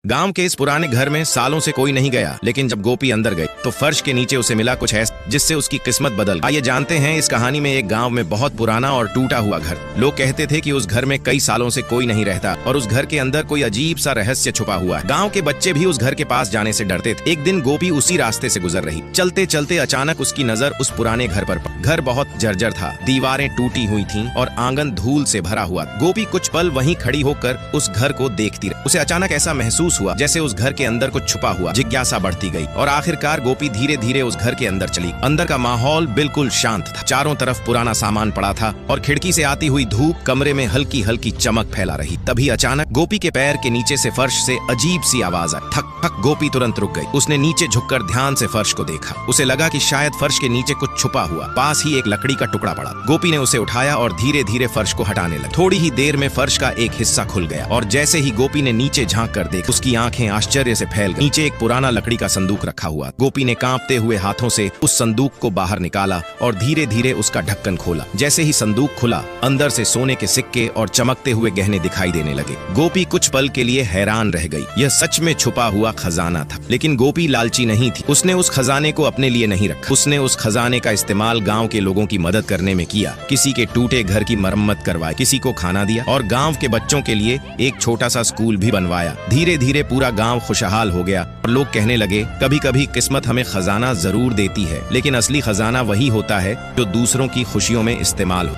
गांव के इस पुराने घर में सालों से कोई नहीं गया, लेकिन जब गोपी अंदर गई तो फर्श के नीचे उसे मिला कुछ ऐसा जिससे उसकी किस्मत बदल गई। आइए जानते हैं इस कहानी में। एक गांव में बहुत पुराना और टूटा हुआ घर। लोग कहते थे कि उस घर में कई सालों से कोई नहीं रहता और उस घर के अंदर कोई अजीब सा रहस्य छुपा हुआ है। गाँव के बच्चे भी उस घर के पास जाने से डरते थे। एक दिन गोपी उसी रास्ते से गुजर रही। चलते चलते अचानक उसकी नजर उस पुराने घर पर पड़ी। घर बहुत जर्जर था, दीवारें टूटी हुई थीं और आंगन धूल से भरा हुआ। गोपी कुछ पल वहीं खड़ी होकर उस घर को देखती रही। उसे अचानक ऐसा महसूस हुआ जैसे उस घर के अंदर कुछ छुपा हुआ। जिज्ञासा बढ़ती गई और आखिरकार गोपी धीरे धीरे उस घर के अंदर चली। अंदर का माहौल बिल्कुल शांत था। चारों तरफ पुराना सामान पड़ा था और खिड़की से आती हुई धूप कमरे में हल्की हल्की चमक फैला रही। तभी अचानक गोपी के पैर के नीचे से फर्श से अजीब सी आवाज आई। ठक ठक। गोपी तुरंत रुक गई। उसने नीचे झुककर ध्यान से फर्श को देखा। उसे लगा कि शायद फर्श के नीचे कुछ छुपा हुआ। पास ही एक लकड़ी का टुकड़ा पड़ा। गोपी ने उसे उठाया और धीरे धीरे फर्श को हटाने लगी। थोड़ी ही देर में फर्श का एक हिस्सा खुल गया और जैसे ही गोपी ने नीचे झांक कर देखा, उसकी आंखें आश्चर्य से फैल गईं। नीचे एक पुराना लकड़ी का संदूक रखा हुआ। गोपी ने कांपते हुए हाथों से उस संदूक को बाहर निकाला और धीरे धीरे उसका ढक्कन खोला। जैसे ही संदूक खुला, अंदर से सोने के सिक्के और चमकते हुए गहने दिखाई देने लगे। गोपी कुछ पल के लिए हैरान रह गई। यह सच में छुपा हुआ खजाना था। लेकिन गोपी लालची नहीं थी। उसने उस खजाने को अपने लिए नहीं रखा। उसने उस खजाने का इस्तेमाल गांव के लोगों की मदद करने में किया। किसी के टूटे घर की मरम्मत करवाई, किसी को खाना दिया और गांव के बच्चों के लिए एक छोटा सा स्कूल भी बनवाया। धीरे धीरे पूरा गांव खुशहाल हो गया और लोग कहने लगे, कभी कभी किस्मत हमें खजाना जरूर देती है, लेकिन असली खजाना वही होता है जो दूसरों की खुशियों में इस्तेमाल हो।